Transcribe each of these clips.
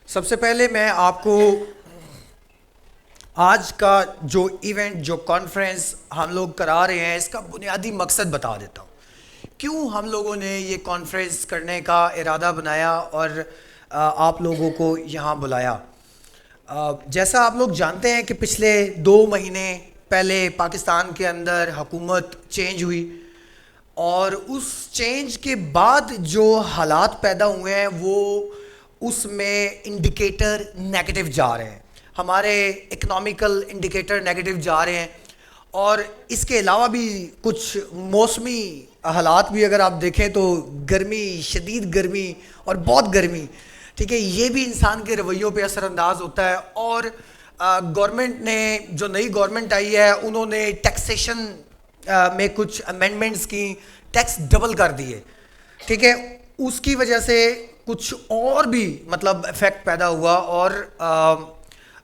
سب سے پہلے میں آپ کو آج کا جو ایونٹ جو کانفرنس ہم لوگ کرا رہے ہیں اس کا بنیادی مقصد بتا دیتا ہوں. کیوں ہم لوگوں نے یہ کانفرنس کرنے کا ارادہ بنایا اور آپ لوگوں کو یہاں بلایا. جیسا آپ لوگ جانتے ہیں کہ پچھلے 2 مہینے پہلے پاکستان کے اندر حکومت چینج ہوئی اور اس چینج کے بعد جو حالات پیدا ہوئے ہیں وہ اس میں انڈیکیٹر نیگیٹو جا رہے ہیں. ہمارے اکنامیکل انڈیکیٹر نیگیٹو جا رہے ہیں اور اس کے علاوہ بھی کچھ موسمی حالات بھی اگر آپ دیکھیں تو گرمی، شدید گرمی اور بہت گرمی، ٹھیک ہے، یہ بھی انسان کے رویوں پہ اثر انداز ہوتا ہے. اور گورنمنٹ نے جو نئی گورنمنٹ آئی ہے انہوں نے ٹیکسیشن میں کچھ امینڈمنٹس کی، ٹیکس ڈبل کر دیے، ٹھیک ہے. اس کی وجہ سے کچھ اور بھی مطلب افیکٹ پیدا ہوا اور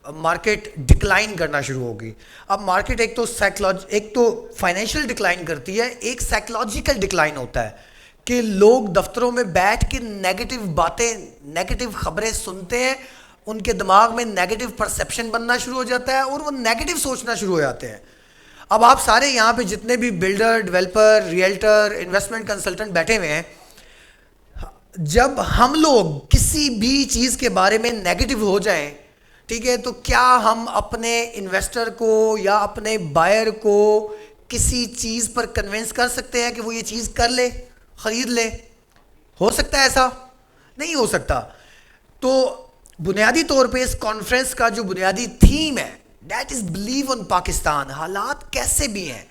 مارکیٹ ڈکلائن کرنا شروع ہوگی. اب مارکیٹ ایک تو فائنینشیل ڈکلائن کرتی ہے، ایک سائیکلوجیکل ڈکلائن ہوتا ہے کہ لوگ دفتروں میں بیٹھ کے نیگیٹو باتیں، نیگیٹو خبریں سنتے ہیں، ان کے دماغ میں نیگیٹو پرسیپشن بننا شروع ہو جاتا ہے اور وہ نیگیٹو سوچنا شروع ہو جاتے ہیں. اب آپ سارے یہاں پہ جتنے بھی builder, developer, realtor, investment consultant بیٹھے ہوئے ہیں، جب ہم لوگ کسی بھی چیز کے بارے میں نیگیٹو ہو جائیں، ٹھیک ہے، تو کیا ہم اپنے انویسٹر کو یا اپنے بائر کو کسی چیز پر کنونس کر سکتے ہیں کہ وہ یہ چیز کر لے، خرید لے؟ ہو سکتا ہے ایسا؟ نہیں ہو سکتا. تو بنیادی طور پہ اس کانفرنس کا جو بنیادی تھیم ہے that is believe in Pakistan. حالات کیسے بھی ہیں،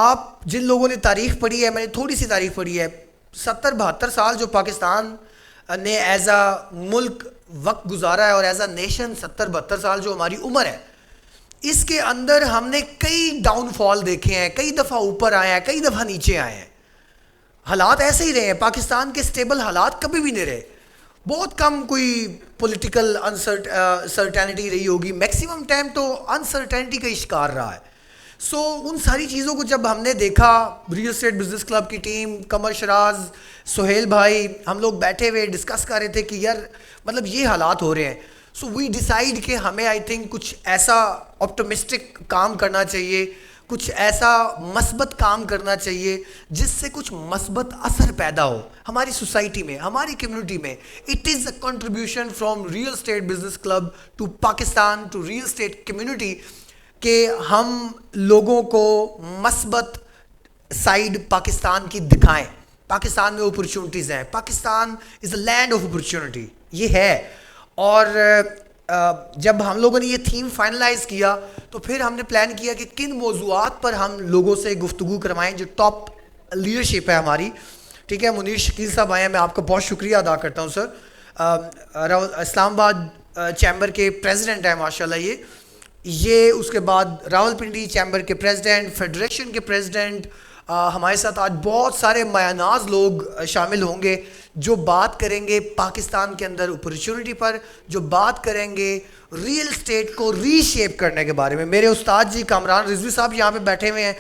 آپ جن لوگوں نے تاریخ پڑھی ہے، میں نے تھوڑی سی تاریخ پڑھی ہے، 70-72 سال جو پاکستان نے ایز اے ملک وقت گزارا ہے اور ایز اے نیشن 70-72 سال جو ہماری عمر ہے، اس کے اندر ہم نے کئی ڈاؤن فال دیکھے ہیں، کئی دفعہ اوپر آئے ہیں، کئی دفعہ نیچے آئے ہیں. حالات ایسے ہی رہے ہیں. پاکستان کے سٹیبل حالات کبھی بھی نہیں رہے. بہت کم کوئی پولیٹیکل سرٹینٹی رہی ہوگی، میکسیمم ٹائم تو انسرٹینٹی کا شکار رہا ہے. سو ان ساری چیزوں کو جب ہم نے دیکھا، ریئل اسٹیٹ بزنس کلب کی ٹیم، قمر شراز، سہیل بھائی، ہم لوگ بیٹھے ہوئے ڈسکس کر رہے تھے کہ یار مطلب یہ حالات ہو رہے ہیں. سو وی ڈیسائیڈ کہ ہمیں آئی تھنک کچھ ایسا آپٹمسٹک کام کرنا چاہیے، کچھ ایسا مثبت کام کرنا چاہیے جس سے کچھ مثبت اثر پیدا ہو ہماری سوسائٹی میں، ہماری کمیونٹی میں. It is a contribution from real estate business club to Pakistan, to real estate community, کہ ہم لوگوں کو مثبت سائڈ پاکستان کی دکھائیں. پاکستان میں اپرچونٹیز ہیں، پاکستان از اے لینڈ آف اپرچونٹی، یہ ہے. اور جب ہم لوگوں نے یہ تھیم فائنلائز کیا تو پھر ہم نے پلان کیا کہ کن موضوعات پر ہم لوگوں سے گفتگو کروائیں جو ٹاپ لیڈرشپ ہے ہماری. ٹھیک ہے، منیر شکیل صاحب آئے ہیں، میں آپ کا بہت شکریہ ادا کرتا ہوں سر. اسلام آباد چیمبر کے پریزیڈنٹ ہیں ماشاء اللہ یہ اس کے بعد راول پنڈی چیمبر کے پریزیڈنٹ، فیڈریشن کے پریزیڈنٹ. ہمارے ساتھ آج بہت سارے مایہ لوگ شامل ہوں گے جو بات کریں گے پاکستان کے اندر اپرچونٹی پر، جو بات کریں گے ریئل اسٹیٹ کو ری شیپ کرنے کے بارے میں. میرے استاد جی کامران رضوی صاحب یہاں پہ بیٹھے ہوئے ہیں.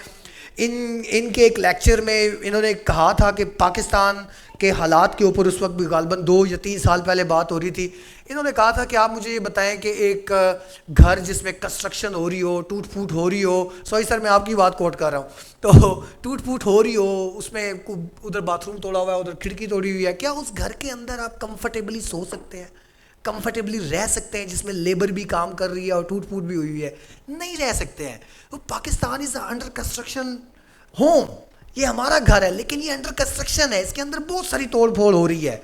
ان کے ایک لیکچر میں انہوں نے کہا تھا کہ پاکستان کے حالات کے اوپر اس وقت بھی غالباً 2 یا 3 سال پہلے بات ہو رہی تھی. انہوں نے کہا تھا کہ آپ مجھے یہ بتائیں کہ ایک گھر جس میں کنسٹرکشن ہو رہی ہو، ٹوٹ پھوٹ ہو رہی ہو، سوری سر میں آپ کی بات کوٹ کر رہا ہوں، تو ٹوٹ پھوٹ ہو رہی ہو، اس میں ادھر باتھ روم توڑا ہوا ہے، ادھر کھڑکی توڑی ہوئی ہے، کیا اس گھر کے اندر آپ کمفرٹیبلی سو سکتے ہیں، کمفرٹیبلی رہ سکتے ہیں جس میں لیبر بھی کام کر رہی ہے اور ٹوٹ پھوٹ بھی ہوئی ہے؟ نہیں رہ سکتے ہیں. تو Pakistan is under construction home, یہ ہمارا گھر ہے لیکن یہ انڈر کنسٹرکشن ہے، اس کے اندر بہت ساری توڑ پھوڑ ہو رہی ہے.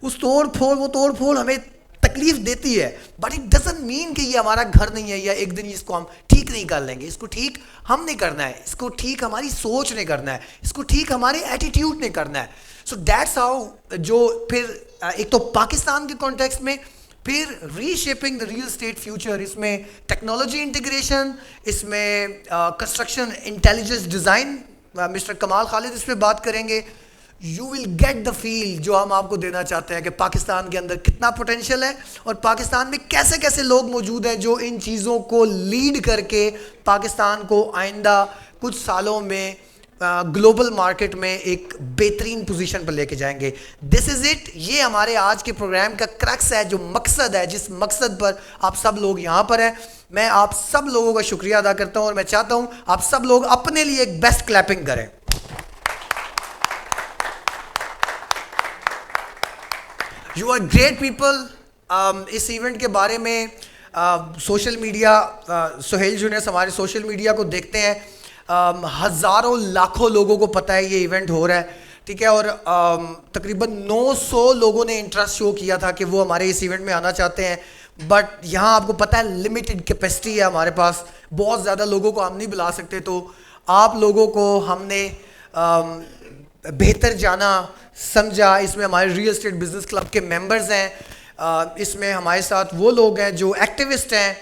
اس وہ توڑ پھوڑ ہمیں تکلیف دیتی ہے، بٹ اٹ ڈزنٹ مین کہ یہ ہمارا گھر نہیں ہے یا ایک دن اس کو ہم ٹھیک نہیں کر لیں گے. اس کو ٹھیک ہم نہیں کرنا ہے، اس کو ٹھیک ہماری سوچ نے کرنا ہے، اس کو ٹھیک ہمارے ایٹیٹیوڈ نے کرنا ہے. سو دیٹس ہاؤ جو پھر ایک تو پاکستان کے کانٹیکسٹ میں، پھر reshaping the real estate future, اس میں ٹیکنالوجی انٹیگریشن، اس میں construction intelligence design, mister Kamal Khalid اس پہ بات کریں گے. یو ول گیٹ دا فیل جو ہم آپ کو دینا چاہتے ہیں کہ پاکستان کے اندر کتنا پوٹینشیل ہے اور پاکستان میں کیسے کیسے لوگ موجود ہیں جو ان چیزوں کو لیڈ کر کے پاکستان کو آئندہ کچھ سالوں میں گلوبل مارکیٹ میں ایک بہترین پوزیشن پر لے کے جائیں گے. دس از اٹ. یہ ہمارے آج کے پروگرام کا کرکس ہے, جو مقصد ہے, جس مقصد پر آپ سب لوگ یہاں پر ہیں. میں آپ سب لوگوں کا شکریہ ادا کرتا ہوں اور میں چاہتا ہوں آپ سب لوگ اپنے لیے ایک بیسٹ کلیپنگ کریں. You are great people. اس ایونٹ کے بارے میں سوشل میڈیا, سہیل جونیئرس ہمارے سوشل میڈیا کو دیکھتے ہیں, ہزاروں لاکھوں لوگوں کو پتہ ہے یہ ایونٹ ہو رہا ہے, ٹھیک ہے, اور تقریباً 900 لوگوں نے انٹرسٹ شو کیا تھا کہ وہ ہمارے اس ایونٹ میں آنا چاہتے ہیں. بٹ یہاں آپ کو پتہ ہے لمیٹڈ کیپیسٹی ہے ہمارے پاس, بہت زیادہ لوگوں کو ہم نہیں بلا سکتے. تو آپ لوگوں کو ہم نے بہتر جانا سمجھا. اس میں ہمارے ریئل اسٹیٹ بزنس کلب کے ممبرز ہیں, اس میں ہمارے ساتھ وہ لوگ ہیں جو ایکٹیوسٹ ہیں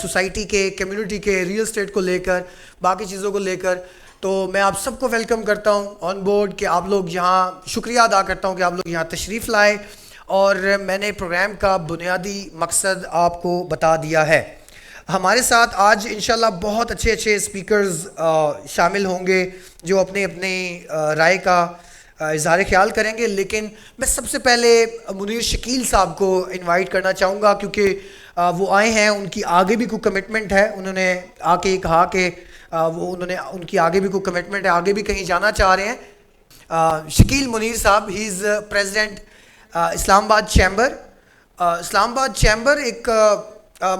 سوسائٹی کے, کمیونٹی کے, ریئل اسٹیٹ کو لے کر, باقی چیزوں کو لے کر. تو میں آپ سب کو ویلکم کرتا ہوں آن بورڈ کہ آپ لوگ یہاں, شکریہ ادا کرتا ہوں کہ آپ لوگ یہاں تشریف لائے, اور میں نے پروگرام کا بنیادی مقصد آپ کو بتا دیا ہے. ہمارے ساتھ آج انشاءاللہ بہت اچھے اچھے اسپیکرز شامل ہوں گے جو اپنے اپنی رائے کا اظہار خیال کریں گے. لیکن میں سب سے پہلے منیر شکیل صاحب کو انوائٹ کرنا چاہوں گا, کیونکہ وہ آئے ہیں, ان کی آگے بھی کوئی کمٹمنٹ ہے. انہوں نے آ کے کہا کہ ان کی آگے بھی کوئی کمٹمنٹ ہے, آگے بھی کہیں جانا چاہ رہے ہیں. شکیل منیر صاحب, ہی از پریزیڈنٹ اسلام آباد چیمبر. اسلام آباد چیمبر ایک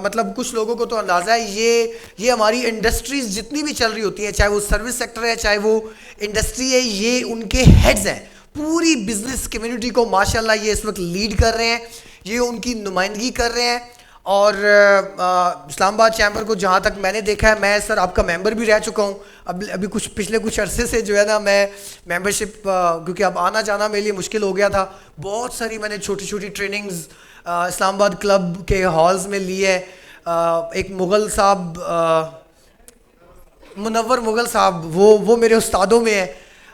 مطلب کچھ لوگوں کو تو اندازہ ہے, یہ ہماری انڈسٹریز جتنی بھی چل رہی ہوتی ہیں, چاہے وہ سروس سیکٹر ہے, چاہے وہ انڈسٹری ہے, یہ ان کے ہیڈز ہیں. پوری بزنس کمیونٹی کو ماشاءاللہ یہ اس وقت لیڈ کر رہے ہیں, یہ ان کی نمائندگی کر رہے ہیں. اور اسلام آباد چیمبر کو جہاں تک میں نے دیکھا ہے, میں سر آپ کا ممبر بھی رہ چکا ہوں, ابھی پچھلے کچھ عرصے سے جو ہے نا میں ممبرشپ, کیونکہ اب آنا جانا میرے لیے مشکل ہو گیا تھا, بہت ساری میں نے چھوٹی چھوٹی ٹریننگز اسلام آباد کلب کے ہالز میں لی ہے. ایک مغل صاحب, منور مغل صاحب, وہ میرے استادوں میں ہیں,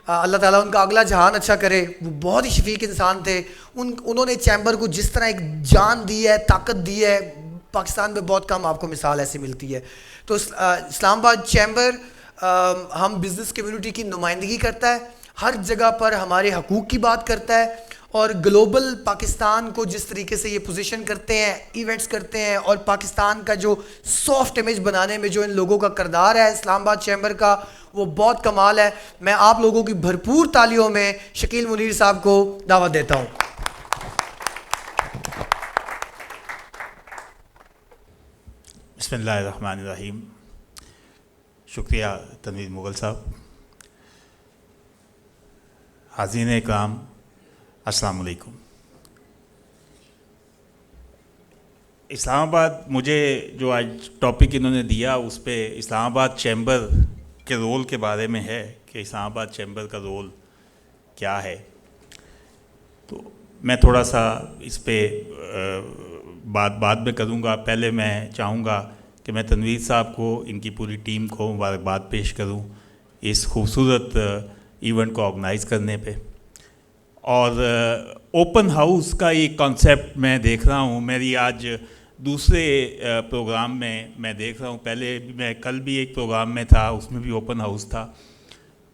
اللہ تعالیٰ ان کا اگلا جہان اچھا کرے. وہ بہت ہی شفیق انسان تھے. انہوں نے چیمبر کو جس طرح ایک جان دی ہے, طاقت دی ہے, پاکستان میں بہت کم آپ کو مثال ایسی ملتی ہے. تو اسلام آباد چیمبر ہم بزنس کمیونٹی کی نمائندگی کرتا ہے, ہر جگہ پر ہمارے حقوق کی بات کرتا ہے, اور گلوبل پاکستان کو جس طریقے سے یہ پوزیشن کرتے ہیں, ایونٹس کرتے ہیں, اور پاکستان کا جو سافٹ امیج بنانے میں جو ان لوگوں کا کردار ہے اسلام آباد چیمبر کا, وہ بہت کمال ہے. میں آپ لوگوں کی بھرپور تالیوں میں شکیل منیر صاحب کو دعوت دیتا ہوں. بسم اللہ الرحمن الرحیم. شکریہ تنویر مغل صاحب. حاضرین اکرام السلام علیکم. اسلام آباد, مجھے جو آج ٹاپک انہوں نے دیا اس پہ اسلام آباد چیمبر کے رول کے بارے میں ہے کہ اسلام آباد چیمبر کا رول کیا ہے. تو میں تھوڑا سا اس پہ بات بعد میں کروں گا. پہلے میں چاہوں گا کہ میں تنویر صاحب کو, ان کی پوری ٹیم کو مبارکباد پیش کروں اس خوبصورت ایونٹ کو آرگنائز کرنے پہ. اور اوپن ہاؤس کا ایک کانسیپٹ میں دیکھ رہا ہوں, میری آج دوسرے پروگرام میں دیکھ رہا ہوں. پہلے میں کل بھی ایک پروگرام میں تھا, اس میں بھی اوپن ہاؤس تھا.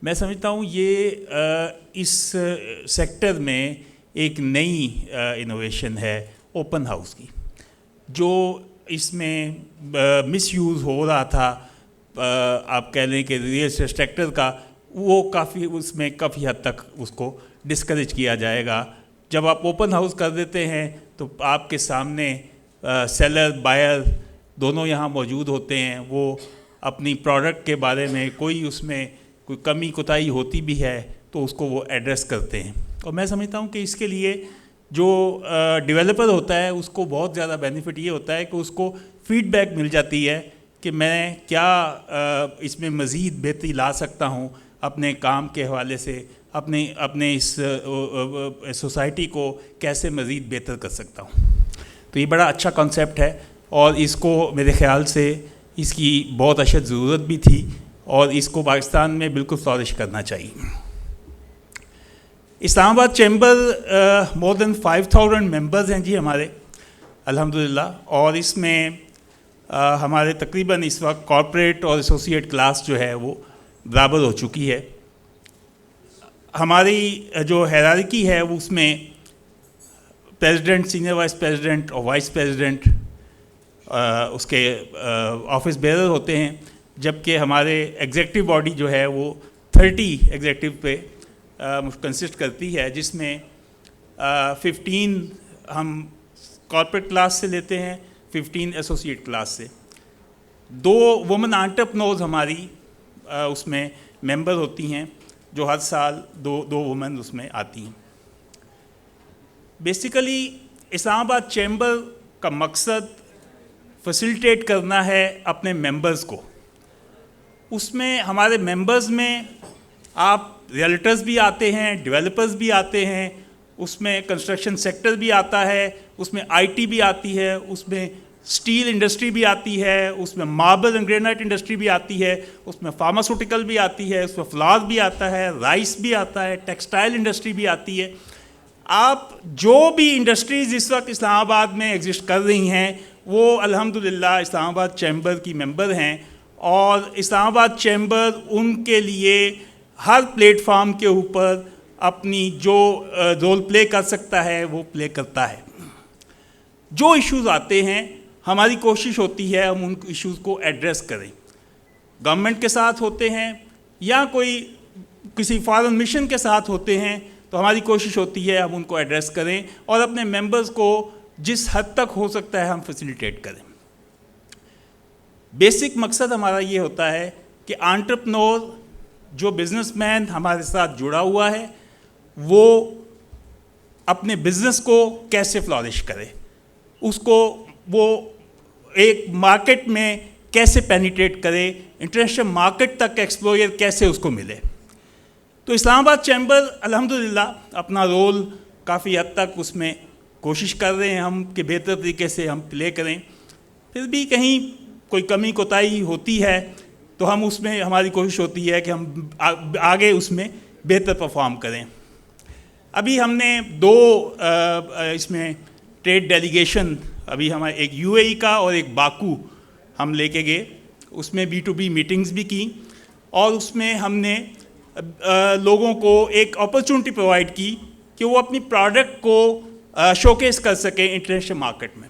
میں سمجھتا ہوں یہ اس سیکٹر میں ایک نئی انوویشن ہے اوپن ہاؤس کی, جو اس میں مس یوز ہو رہا تھا, آپ کہہ لیں کہ ریئل اسٹیٹ سیکٹر کا, وہ کافی اس میں کافی حد تک اس کو ڈسکریج کیا جائے گا. جب آپ اوپن ہاؤس کر دیتے ہیں تو آپ کے سامنے سیلر بائر دونوں یہاں موجود ہوتے ہیں. وہ اپنی پروڈکٹ کے بارے میں کوئی اس میں کوئی کمی کوتاہی ہوتی بھی ہے تو اس کو وہ ایڈریس کرتے ہیں. اور میں سمجھتا ہوں کہ اس کے لیے جو ڈیولپر ہوتا ہے اس کو بہت زیادہ بینیفٹ یہ ہوتا ہے کہ اس کو فیڈ بیک مل جاتی ہے کہ میں کیا اس میں مزید بہتری لا سکتا ہوں اپنے کام کے حوالے سے, اپنے اس سوسائٹی کو کیسے مزید بہتر کر سکتا ہوں. تو یہ بڑا اچھا کانسیپٹ ہے, اور اس کو میرے خیال سے اس کی بہت اشد ضرورت بھی تھی, اور اس کو پاکستان میں بالکل فلورش کرنا چاہیے. اسلام آباد چیمبر مور دین 5000 ممبرز ہیں جی ہمارے الحمدللہ, اور اس میں ہمارے تقریباً اس وقت کارپوریٹ اور ایسوسیٹ کلاس جو ہے وہ برابر ہو چکی ہے. ہماری جو ہیرارکی ہے اس میں پریزیڈنٹ، سینئر وائس پریزیڈنٹ اور وائس پریزیڈنٹ اس کے آفس بیئرر ہوتے ہیں، جبکہ ہمارے ایگزیکٹو باڈی جو ہے وہ 30 ایگزیکٹو پہ کنسسٹ کرتی ہے، جس میں 15 ہم کارپوریٹ کلاس سے لیتے ہیں، 15 ایسوسیٹ کلاس سے. 2 وومن انٹرپرینورز ہماری اس میں ممبر ہوتی ہیں، جو ہر سال دو وومن اس میں آتی ہیں. بیسیکلی اسلام آباد چیمبر کا مقصد فیسیلیٹیٹ کرنا ہے اپنے ممبرز کو. اس میں ہمارے ممبرز میں آپ ریئلٹرز بھی آتے ہیں، ڈیولپرز بھی آتے ہیں، اس میں کنسٹرکشن سیکٹر بھی آتا ہے، اس میں آئی ٹی بھی آتی ہے، اس میں اسٹیل انڈسٹری بھی آتی ہے، اس میں ماربل اینڈ گرینائٹ انڈسٹری بھی آتی ہے، اس میں فارماسوٹیکل بھی آتی ہے، اس میں فلاور بھی آتا ہے، رائس بھی آتا ہے، ٹیکسٹائل انڈسٹری بھی آتی ہے. آپ جو بھی انڈسٹریز اس وقت اسلام آباد میں ایگزسٹ کر رہی ہیں وہ الحمدللہ اسلام آباد چیمبر کی ممبر ہیں، اور اسلام آباد چیمبر ان کے لیے ہر پلیٹ فارم کے اوپر اپنی جو رول پلے کر سکتا ہے وہ پلے کرتا ہے. جو ایشوز آتے ہیں ہماری کوشش ہوتی ہے ہم ان ایشوز کو ایڈریس کریں. گورنمنٹ کے ساتھ ہوتے ہیں یا کوئی کسی فارن مشن کے ساتھ ہوتے ہیں تو ہماری کوشش ہوتی ہے ہم ان کو ایڈریس کریں اور اپنے ممبرز کو جس حد تک ہو سکتا ہے ہم فیسیلیٹیٹ کریں. بیسک مقصد ہمارا یہ ہوتا ہے کہ انٹرپرینور جو بزنس مین ہمارے ساتھ جڑا ہوا ہے وہ اپنے بزنس کو کیسے فلورش کرے، اس کو وہ ایک مارکیٹ میں کیسے پینیٹریٹ کرے، انٹرنیشنل مارکیٹ تک ایکسپلوئر کیسے اس کو ملے. تو اسلام آباد چیمبر الحمدللہ اپنا رول کافی حد تک اس میں کوشش کر رہے ہیں ہم کہ بہتر طریقے سے ہم پلے کریں. پھر بھی کہیں کوئی کمی کوتاہی ہوتی ہے تو ہم اس میں ہماری کوشش ہوتی ہے کہ ہم آگے اس میں بہتر پرفارم کریں. ابھی ہم نے 2 اس میں ٹریڈ ڈیلیگیشن ابھی ہمارے ایک یو اے ای کا اور ایک باکو ہم لے کے گئے. اس میں B2B میٹنگز بھی کی اور اس میں ہم نے لوگوں کو ایک اپرچونٹی پرووائڈ کی کہ وہ اپنی پروڈکٹ کو شوکیس کر سکیں انٹرنیشنل مارکیٹ میں.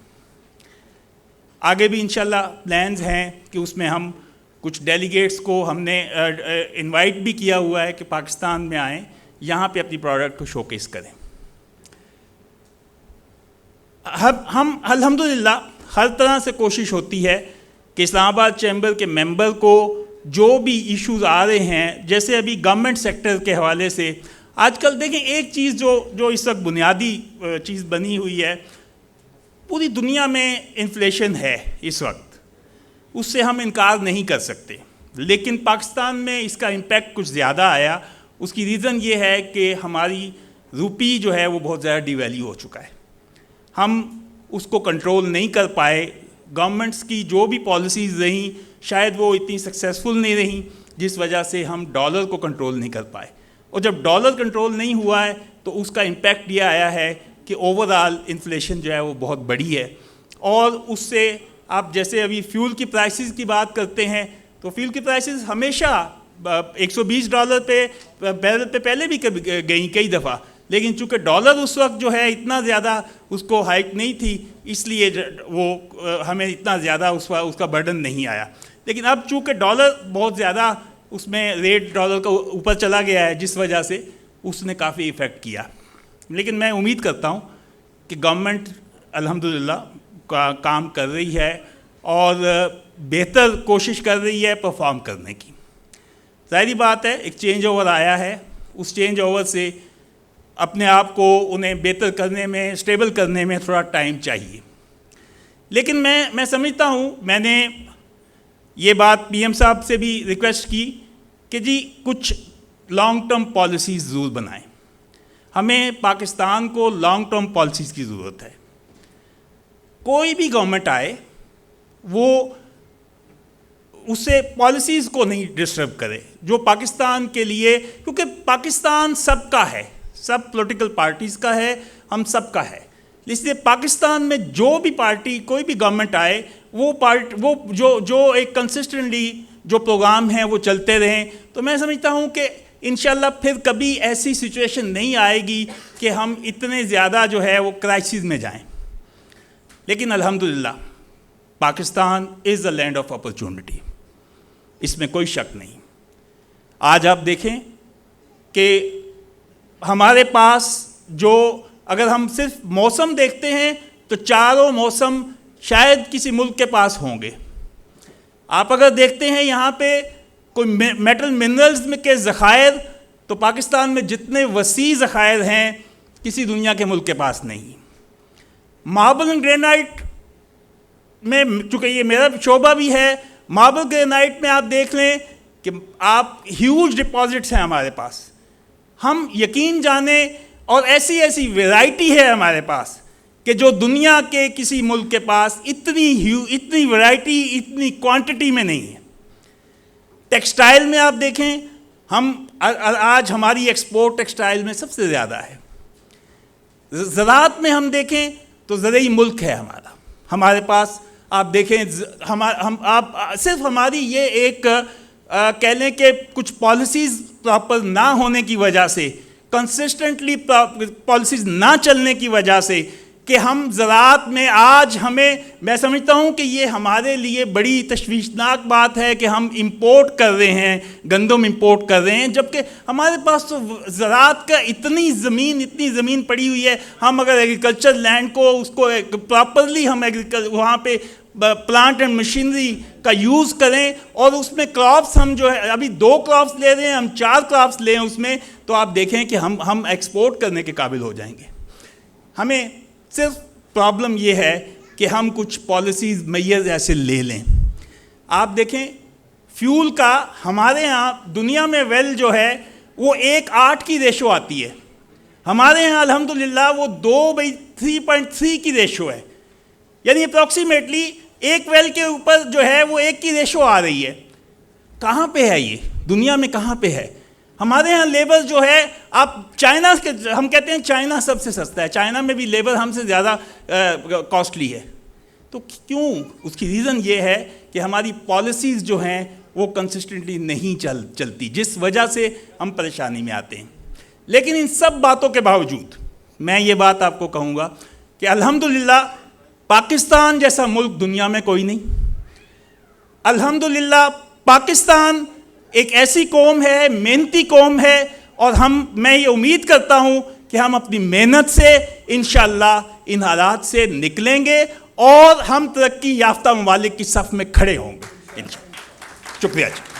آگے بھی انشاءاللہ پلانز ہیں کہ اس میں ہم کچھ ڈیلیگیٹس کو ہم نے انوائٹ بھی کیا ہوا ہے کہ پاکستان میں آئیں، یہاں پہ اپنی پروڈکٹ کو شوکیس کریں. ہم الحمدللہ ہر طرح سے کوشش ہوتی ہے کہ اسلام آباد چیمبر کے ممبر کو جو بھی ایشوز آ رہے ہیں، جیسے ابھی گورنمنٹ سیکٹر کے حوالے سے آج کل دیکھیں ایک چیز جو اس وقت بنیادی چیز بنی ہوئی ہے، پوری دنیا میں انفلیشن ہے اس وقت، اس سے ہم انکار نہیں کر سکتے، لیکن پاکستان میں اس کا امپیکٹ کچھ زیادہ آیا. اس کی ریزن یہ ہے کہ ہماری روپی جو ہے وہ بہت زیادہ ڈی ویلیو ہو چکا ہے. ہم اس کو کنٹرول نہیں کر پائے. گورنمنٹس کی جو بھی پالیسیز رہیں شاید وہ اتنی سکسیزفل نہیں رہیں، جس وجہ سے ہم ڈالر کو کنٹرول نہیں کر پائے. اور جب ڈالر کنٹرول نہیں ہوا ہے تو اس کا امپیکٹ یہ آیا ہے کہ اوور آل انفلیشن جو ہے وہ بہت بڑی ہے. اور اس سے آپ جیسے ابھی فیول کی پرائسز کی بات کرتے ہیں تو فیول کی پرائسز ہمیشہ $120 پہ بیرل پہ پہلے بھی گئیں کئی دفعہ، لیکن چونکہ ڈالر اس وقت جو ہے اتنا زیادہ اس کو ہائک نہیں تھی، اس لیے وہ ہمیں اتنا زیادہ اس کا برڈن نہیں آیا. لیکن اب چونکہ ڈالر بہت زیادہ اس میں ریٹ ڈالر کا اوپر چلا گیا ہے، جس وجہ سے اس نے کافی ایفیکٹ کیا. لیکن میں امید کرتا ہوں کہ گورنمنٹ الحمدللہ کام کر رہی ہے اور بہتر کوشش کر رہی ہے پرفارم کرنے کی. ظاہری بات ہے ایک چینج اوور آیا ہے، اس چینج اوور سے اپنے آپ کو انہیں بہتر کرنے میں، اسٹیبل کرنے میں تھوڑا ٹائم چاہیے. لیکن میں سمجھتا ہوں، میں نے یہ بات پی ایم صاحب سے بھی ریکویسٹ کی کہ جی کچھ لانگ ٹرم پالیسیز ضرور بنائیں. ہمیں پاکستان کو لانگ ٹرم پالیسیز کی ضرورت ہے. کوئی بھی گورنمنٹ آئے وہ اسے پالیسیز کو نہیں ڈسٹرب کرے جو پاکستان کے لیے، کیونکہ پاکستان سب کا ہے، سب پولیٹیکل پارٹیز کا ہے، ہم سب کا ہے. اس لیے پاکستان میں جو بھی پارٹی، کوئی بھی گورنمنٹ آئے وہ جو ایک کنسسٹنٹلی جو پروگرام ہیں وہ چلتے رہیں. تو میں سمجھتا ہوں کہ انشاءاللہ پھر کبھی ایسی سچویشن نہیں آئے گی کہ ہم اتنے زیادہ جو ہے وہ کرائسس میں جائیں. لیکن الحمدللہ پاکستان از اے لینڈ آف اپرچونٹی، اس میں کوئی شک نہیں. آج آپ دیکھیں کہ ہمارے پاس جو اگر ہم صرف موسم دیکھتے ہیں تو چاروں موسم شاید کسی ملک کے پاس ہوں گے. آپ اگر دیکھتے ہیں یہاں پہ کوئی میٹل منرلز کے ذخائر تو پاکستان میں جتنے وسیع ذخائر ہیں کسی دنیا کے ملک کے پاس نہیں. ماربل اینڈ گرینائٹ میں چونکہ یہ میرا شعبہ بھی ہے، ماربل گرینائٹ میں آپ دیکھ لیں کہ آپ ہیوج ڈپازٹس ہیں ہمارے پاس. ہم یقین جانیں اور ایسی ویرائٹی ہے ہمارے پاس کہ جو دنیا کے کسی ملک کے پاس اتنی ویرائٹی اتنی کوانٹٹی میں نہیں ہے. ٹیکسٹائل میں آپ دیکھیں ہم آج ہماری ایکسپورٹ ٹیکسٹائل میں سب سے زیادہ ہے. زراعت میں ہم دیکھیں تو زرعی ملک ہے ہمارے پاس. آپ دیکھیں آپ صرف ہماری یہ ایک کہہ لیں کہ کچھ پالیسیز پراپر نہ ہونے کی وجہ سے، کنسسٹنٹلی پالیسیز نہ چلنے کی وجہ سے کہ ہم زراعت میں آج میں سمجھتا ہوں کہ یہ ہمارے لیے بڑی تشویشناک بات ہے کہ ہم امپورٹ کر رہے ہیں، گندم امپورٹ کر رہے ہیں، جبکہ ہمارے پاس تو زراعت کا اتنی زمین پڑی ہوئی ہے. ہم اگر ایگریکلچر لینڈ کو اس کو پراپرلی ہم وہاں پہ پلانٹ اینڈ مشینری کا یوز کریں اور اس میں کراپس ہم جو ہے ابھی 2 کراپس لے رہے ہیں، ہم 4 کراپس لیں اس میں، تو آپ دیکھیں کہ ہم ایکسپورٹ کرنے کے قابل ہو جائیں گے. ہمیں صرف پرابلم یہ ہے کہ ہم کچھ پالیسیز میئر ایسے لے لیں. آپ دیکھیں فیول کا ہمارے ہاں دنیا میں ویل جو ہے وہ 1:8 کی ریشو آتی ہے، ہمارے ہاں الحمدللہ وہ 2/3.3 کی ریشو ہے. یعنی اپروکسیمیٹلی ایک ویل کے اوپر جو ہے وہ 1 کی ریشو آ رہی ہے. کہاں پہ ہے یہ دنیا میں، کہاں پہ ہے؟ ہمارے ہاں لیبر جو ہے آپ چائنا کے، ہم کہتے ہیں چائنا سب سے سستا ہے، چائنا میں بھی لیبر ہم سے زیادہ کاسٹلی ہے. تو کیوں؟ اس کی ریزن یہ ہے کہ ہماری پالیسیز جو ہیں وہ کنسسٹنٹلی نہیں چلتی، جس وجہ سے ہم پریشانی میں آتے ہیں. لیکن ان سب باتوں کے باوجود میں یہ بات آپ کو کہوں گا کہ الحمدللہ پاکستان جیسا ملک دنیا میں کوئی نہیں. الحمدللہ پاکستان ایک ایسی قوم ہے، محنتی قوم ہے، اور میں یہ امید کرتا ہوں کہ ہم اپنی محنت سے انشاءاللہ ان حالات سے نکلیں گے اور ہم ترقی یافتہ ممالک کی صف میں کھڑے ہوں گے. شکریہ جی.